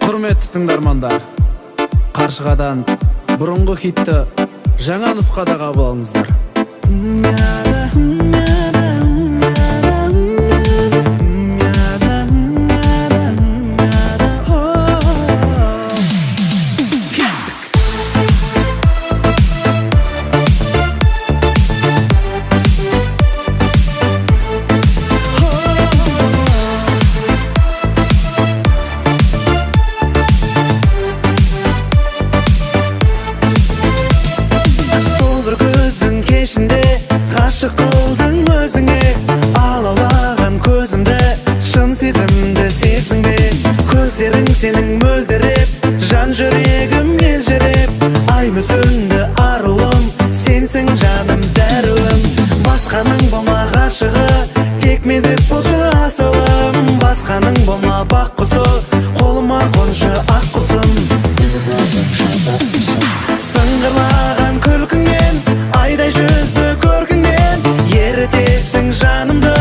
Құрметті тыңдармандар, Қаршығадан бұрынғы хитті жаңа нұсқада қабыл алыңыздар. Ғашық қылдың өзіңе, алаулаған көзімді, шын сезімді сездің бе? Көздерің сенің мөлдіреп, жан жүрегім елжіреп, ай мүсінді арулым, сенсің жаным дәруім. Басқаның болма ғашығы, тек мен деп болшы асылым. Басқаның болма бақ құсы, қолыма қоншы ақ құсым. Сыңғырлаған күлкіңнен, айдай жүзді көркіңнен, ерітесің жанымды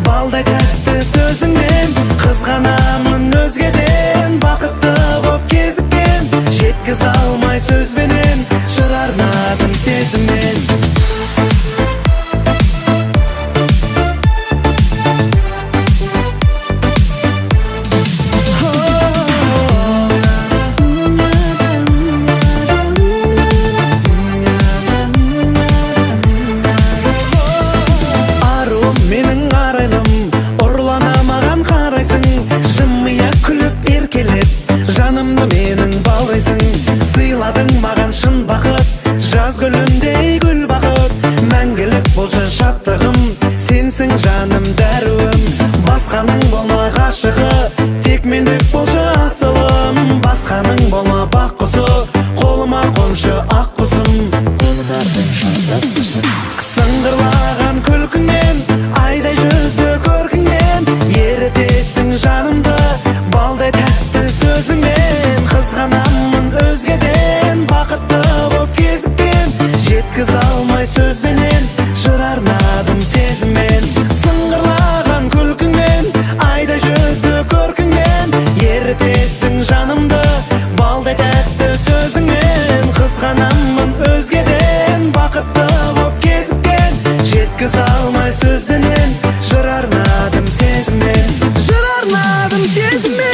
балдай тәтті сөзіңмен. Қызғанамын өзгеден, бақытты боп кезіккен, жеткіз алмай сөзбенен, жыр арнадым сезіммен. Жанымды менің балдайсың, сыйладың маған шын бақыт, жаз гүліндей гүл бақыт. Мәңгілік болшы шаттығым, сенсің жаным дәруім. Басқаның болма ғашығы, тек мен деп болшы асылым. Басқаның болма бақ құсы, қолыма қоншы ақ құсым. Сыңғырлаған күлкіңнен, айдай жүзді көркіңнен, ерітесің жанымды балдай тәтті сөзіңмен. Қызғанамын өзгеден, бақытты боп кезіккен, жеткіз алмай сөзбенен, жыр арнадым сезіммен. Сыңғырлаған күлкіңмен, айдай жүзді көркіңмен, ерітесің жанымды балдай тәтті сөзіңмен. Қызғанамын өзгеден, бақытты боп кезіккен, жеткіз алмай сөзбенен, жыр арнадым сезіммен. Жыр арнадым сезіммен.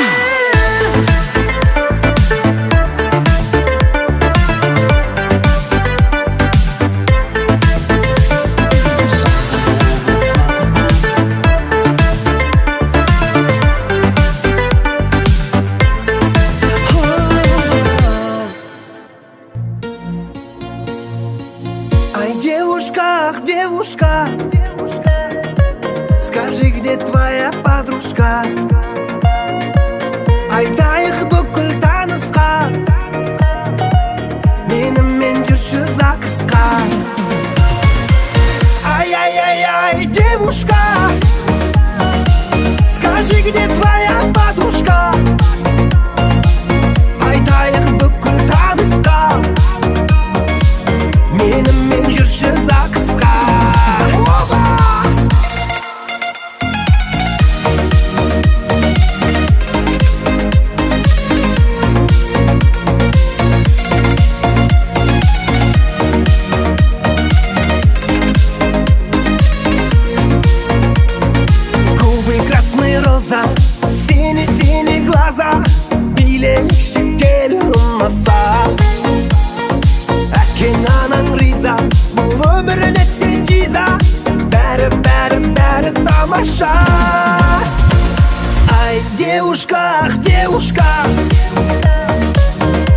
Ай, девушка, ах, девушка, скажи, где твоя подружка? Айтайық бүкіл танысқа, менімен жүрші ЗАГСқа. Ай, девушка, скажи, где твоя подружка? Айтайық бүкіл танысқа, менімен жүрші ЗАГСқа. Губы красные роза, синий-синий глаза, билейікші кел ұнаса. Әкең анаң риза, бұл өмірін еткен жиза, бәрі тамаша. Ай, девушка, ах, девушка,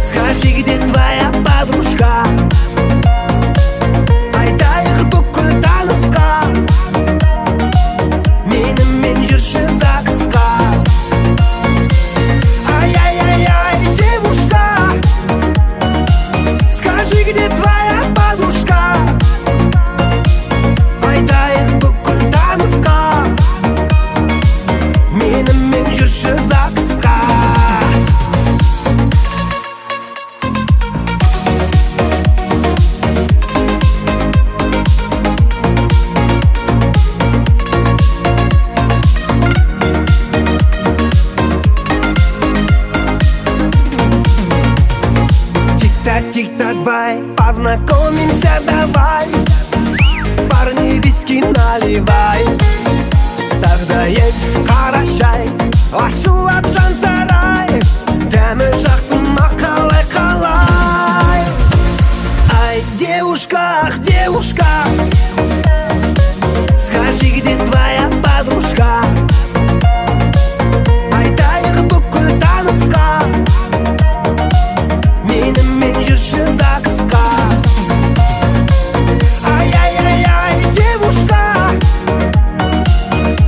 скажи, где твоя подружка? Айтайық бүкіл танысқа, менімен жүрші ЗАГСқа. Ай, девушка, скажи, где твоя подружка? Айтайық бүкіл танысқа, менімен жүрші ЗАГСқа. Тик-так, бай, познакомимся, давай. Парни, виски наливай. Тогда есть қара шай, ашулап жан сарай. Дәмі жақтым ақалай қалай. Ай, девушка, ах, девушка, скажи, где твоя подружка? Айтайық бүкіл танысқа, менімен жүрші ЗАГСқа. Ай-яй-яй-яй, девушка,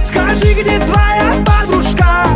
скажи, где твоя подружка?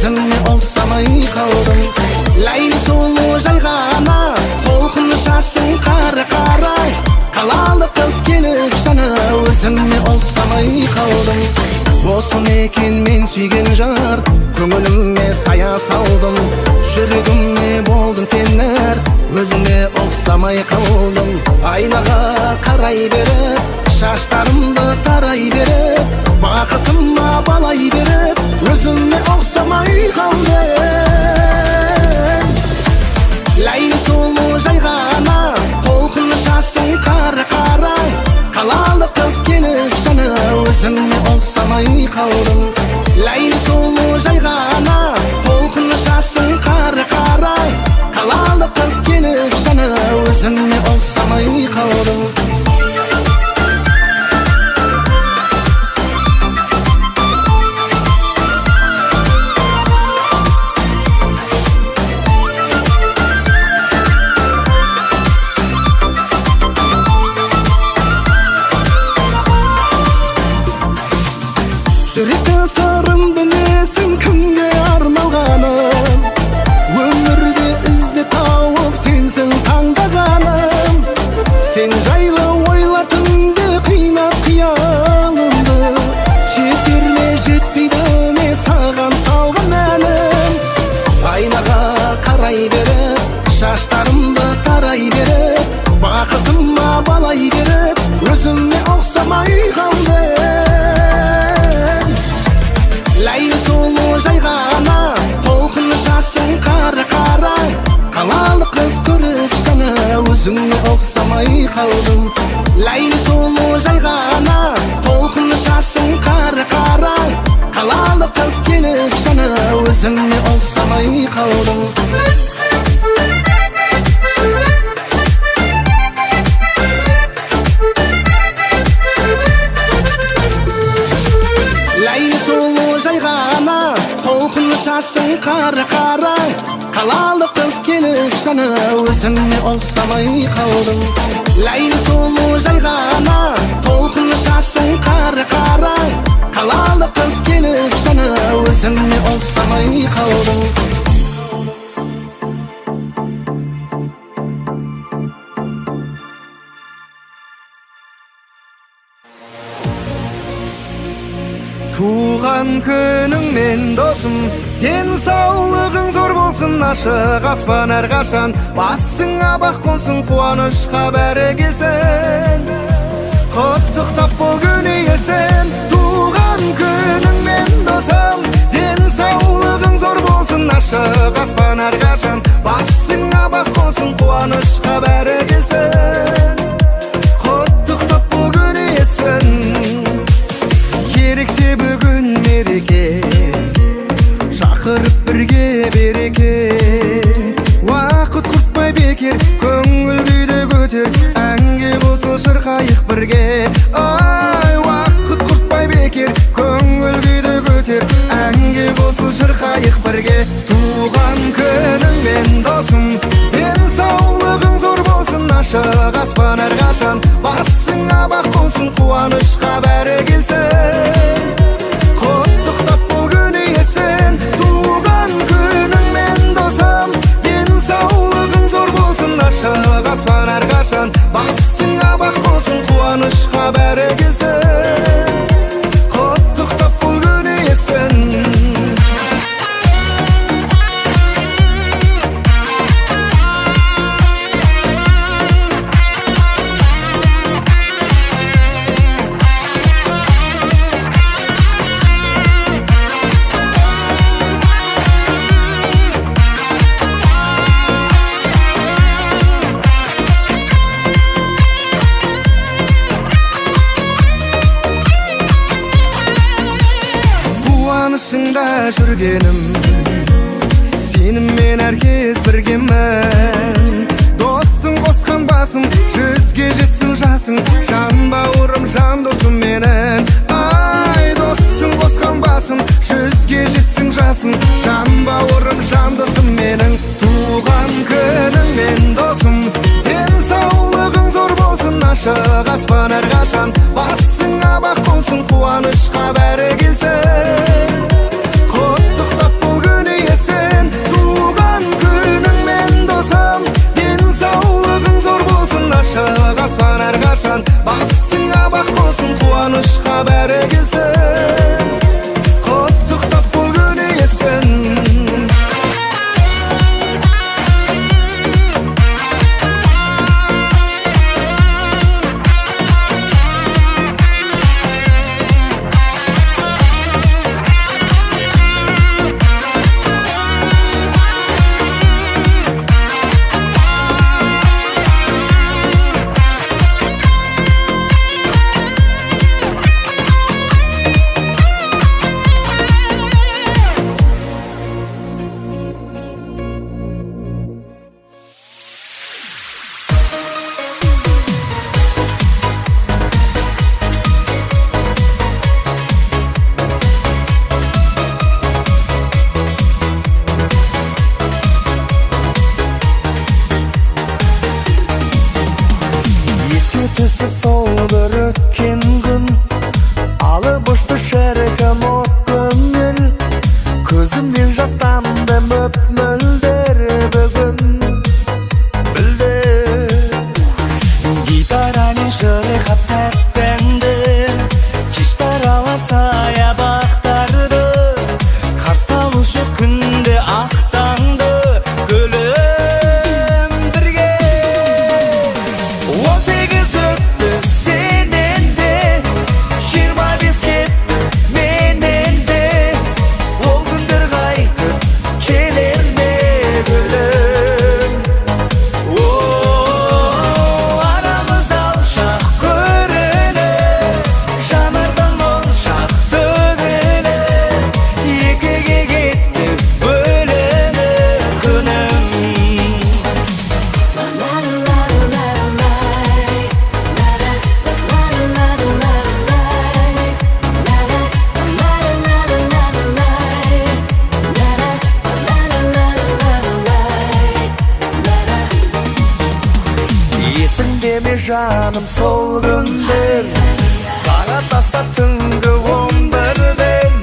өзіңе ұқсамай қалдым. Ләйлі сұлу жайғана, толқын шашың қарай, қалалы қыз келіп жана, өзіңе ұқсамай қалдым. Осы екен мен сүйген жар, көңіліме сая салдым. Жүрегіме болдың сенер, өзіңе ұқсамай қалдым. Айнаға қарай беріп, шаштарымды тарай беріп, бақытыма балай беріп, өзіңе ұқсамай қалдым. Ләйлі сұлу жайғана, толқын шашың қарай, қалалы қыз келіп жана, өзіңе ұқсамай қалдым. Ләйлі сұлу жайғана, толқын шашың қарай, қалалы қыз келіп жана, өзіңе ұқсамай қалдым. Жүректі сырын білесің, кімге арналғаным, өмірде ізде тауып сенсің таңдағаным. Сен жайлы ойлар түнде қинап қиялымды, жетер ме жетпейді ме саған салған әнім. Айнаға қарай беріп, шаштарымды тарай беріп, бақытыма балай беріп, өзіңе ұқсамай қалдым. Ләйлі сұлу жайғана, толқын шашың қарай, қалалы қыз көріп жана, өзіңе ұқсамай қалдым. Ләйлі сұлу жайғана, толқын шашың қарай, қалалы қыз келіп жана, өзіңе ұқсамай қалдым. Ләйлі сұлу жайғана, толқын шашың қарай, қалалы қыз келіп жана, өзіңе ұқсамай қалдым. Ләйлі сұлу жайғана, толқын шашың қарай, қалалы қыз келіп жана, өзіңе ұқсамай қалдым. Туған күніңмен досым, денсаулығың зор болсын, ашық аспан әрқашан, басыңа бақ қонсын, қуанышқа бәрі келсін. Құттықтап бұл күн иесін, туған күніңмен досым, денсаулығың зор болсын, ашық аспан әрқашан, басыңа бақ қонсын, қуанышқа бәрі келсін. Құттықтап бұл күн иесін, ерекше бүгін мереке, шақырып бірге береке. Уақыт құртпай бекер, көңіл күйді көтер, әнге қосыл шырқайық бірге. Ай, уақыт құртпай бекер, көңіл күйді көтер, әнге қосыл шырқайық бірге. Туған күніңмен досым, денсаулығың зор болсын, ашық аспан әрқашан, басыңа бақ қонсын, қуанышқа бәрі келсін. Құттықтап бұл күн иесін, туған күніңмен досым, денсаулығың зор болсын, ашық аспан әрқашан, басыңа бақ қонсын, қуанышқа бәрі келсін. Құттықтап бұл күн иесін. Қуанышыңда жүргенім, сеніммен әркез біргемін. Достың қосқан басым, жүзге жетсін жасың, жан бауырым, жан досым менің. Ай, достың қосқан басым, жүзге жетсін жасың, жан бауырым, жан досым менің. Туған күніңмен досым, денсаулығың зор болсын, ашық аспан әрқашан, басыңа бақ қонсын, қуанышқа бәрі келсін. Құттықтап бұл күн башка бәрі келсін, құттықтап бұл күні есін. Түсіп сол бір өткен күн, алып ұшты шіркін от көңіл, көзімнен жас тамды мөп-мөлдір бүгін білді. Гитарамен шырқап тәттәңді, кеш таралап саябақтарды, қарсы алушы күнді ақтаңды гүлім бірге. 18 өтті сенен де, 25 кетті менен де, ол күндер қайтып келер ме гүлім? Арамыз алшақ көрініп, жанардан моншақ төгіліп, екіге кеттік бөлініп күнім. Есіңде ме жаным сол күндер, сағат аса түнгі 11-ден,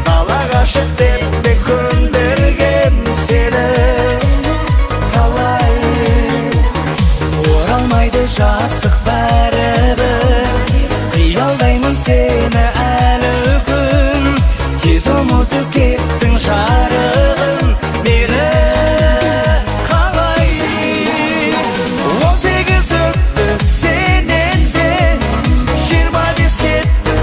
далаға шық деп те көндіргем сені талай. Оралмайды жастық бәрібір, қиялдаймын сені әлі күн, тез ұмытып кеттің жарығым мені қалай. 18 өтті сенен де, 25 кетті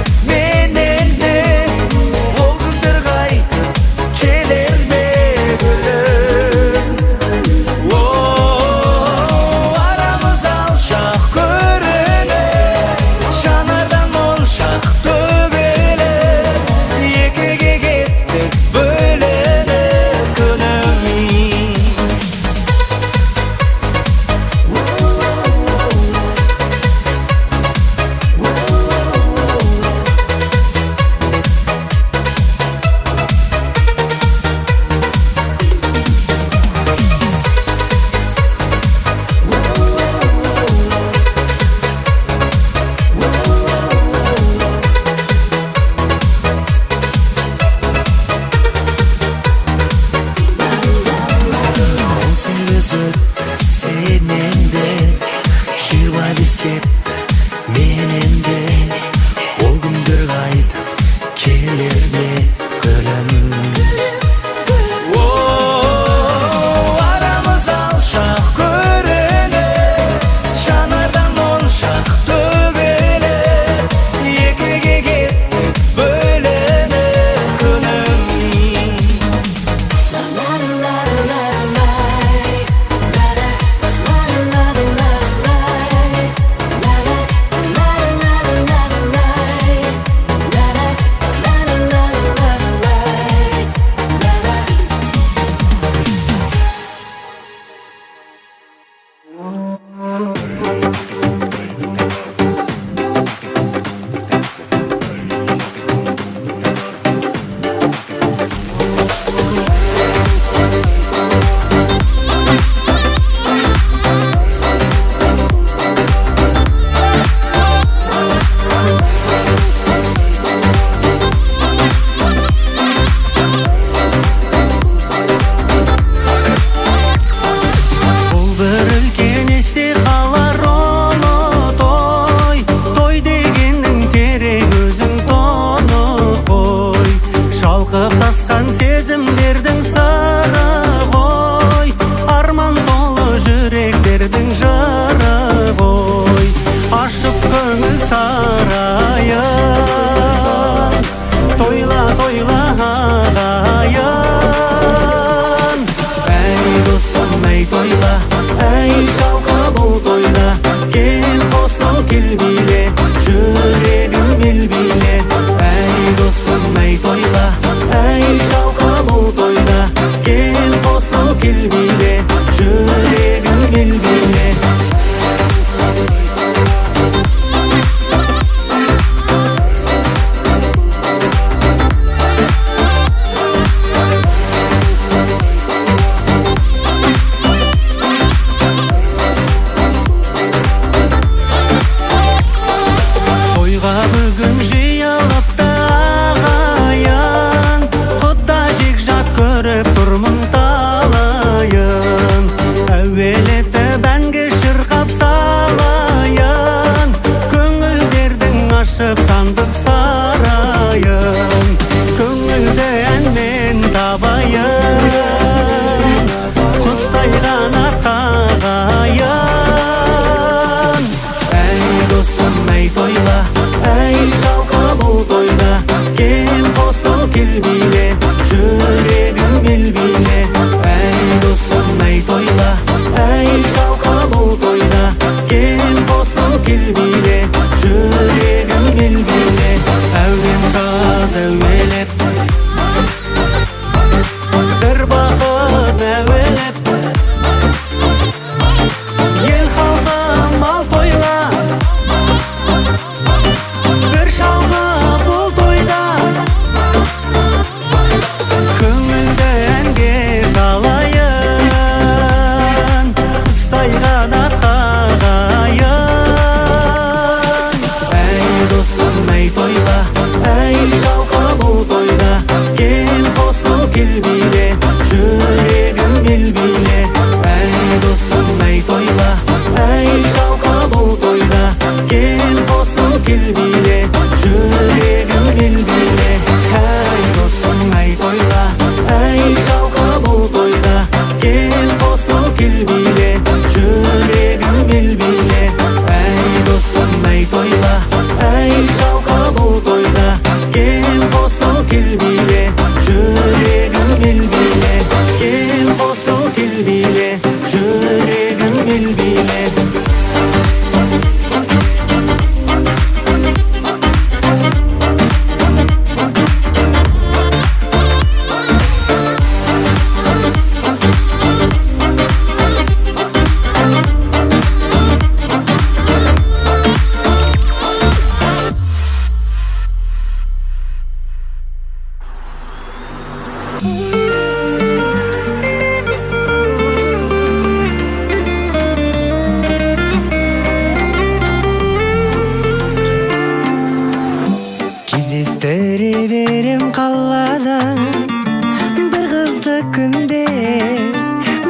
түнде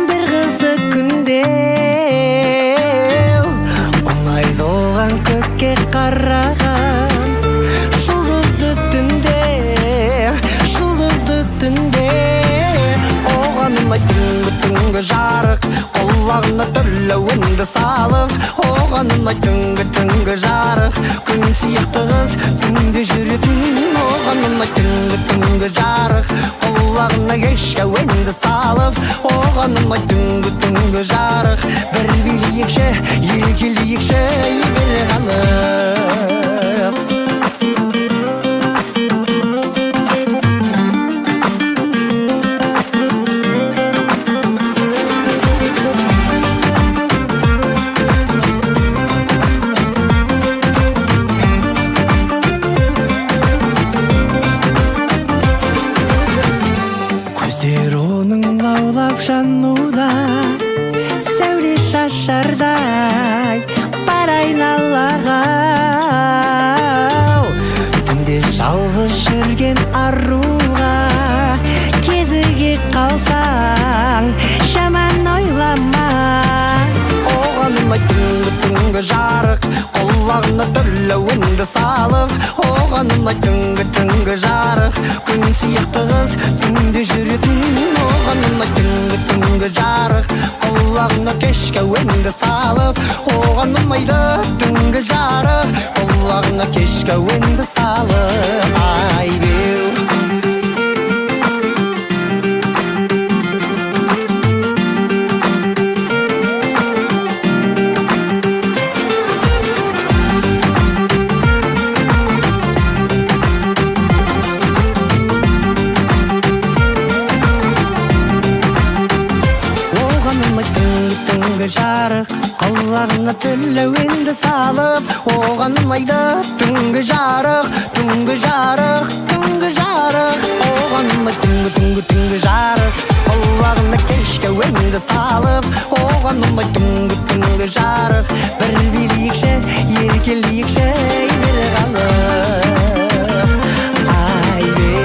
бір қызық күнде ұнайды оған көкке қараған жұлдызды түнде оған ұнайды түнгі жарық құлағына түрлі үнді салып оған ұнайды түнгі жарық күн сияқты қыз түнде жүретін оған ұнайды түнгі жарық құлағына кешкі үнді салып оған ұнайды түнгі жарық бір билейікші еркелейікші егер қалып жануда сәуле шашардай бар айналаға түнде жалғыз жүрген аруға кезіге қалсаң жаман ойлама оған ұнайды түнгі жарық құлағына түрлі үнді салып оған ұнайды түнгі жарық күн сияқты қыз түнде жүретін оған ұнайды түнгі жарық құлағына кешкі үнді салып оған ұнайды түнгі жарық құлағына кешкі үнді салып ай беу жарық құлағына түрлі үнді салып оған ұнайды түнгі жарық оған ұнайды түнгі жарық құлағына кешкі үнді салып оған ұнайды түнгі жарық бір билейікші еркелейікші егер қалып ай беу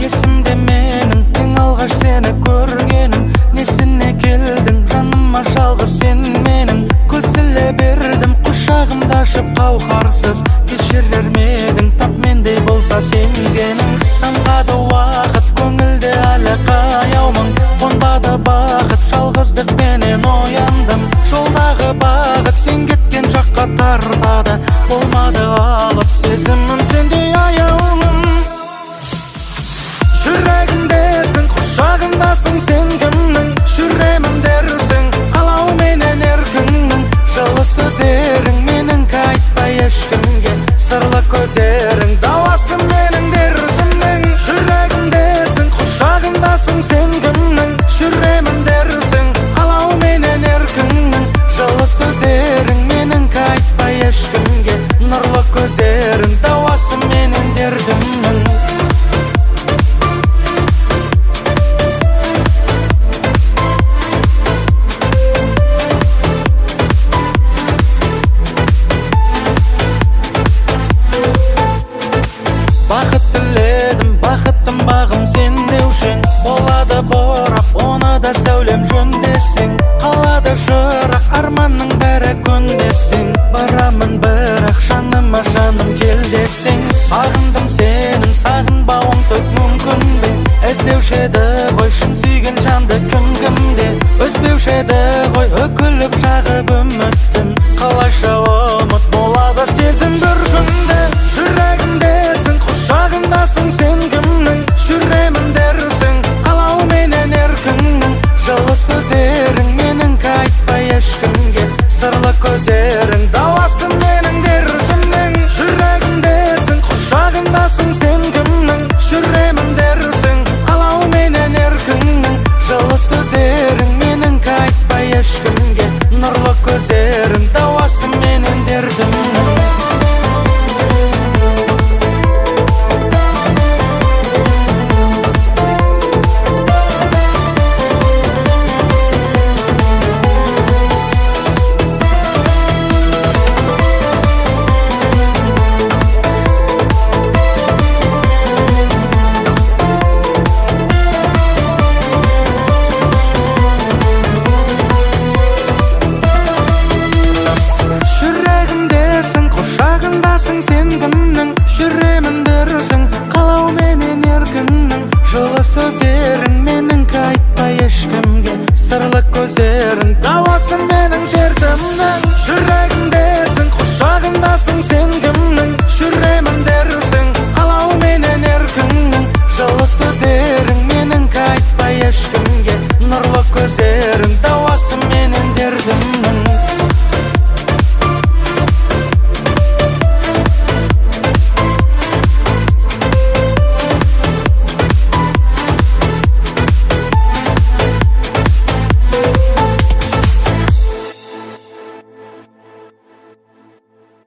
есімде менің ең алғаш сені көргенім несіне келдің жаныма жалғыз сен менің көсіле бердім құшағымда ашып қауқарсыз кешірер медің тап мендей болса сенгенің самғады уақыт көңілде әлі қаяумын қонбады бақыт жалғыздықпенен ояндым жолдағы бағыт сен кеткен жаққа тартады болмады алып сезімім сендей аяулым жүрегімдесің құшағымдасың сен кімнің жүремін дерсің қалауменен еркіңнің жылы сөздерің менің айтпай ешкімге сырлы көздерің дауасы менің дертімнің жүрегімдесің құшағымдасың сен кімнің жүремін дерсің қалауменен еркіңнің жылы сөздерің менің айтпай ешкімге нұрлы көздерің дауасы менен дертімнің бақыт тіледім бақыттым бағым сен деушің болады борап оны да сәулем жөндесең қалады жырақ арманның бәрі көнбесең барамын бірақ жаныма жаным кел десең сағындым сенің сағынбауың түк мүмкін бе іздеуші еді ғой шын сүйген жанды кім кімде үзбеуші еді ғой үкіліп жағып үміт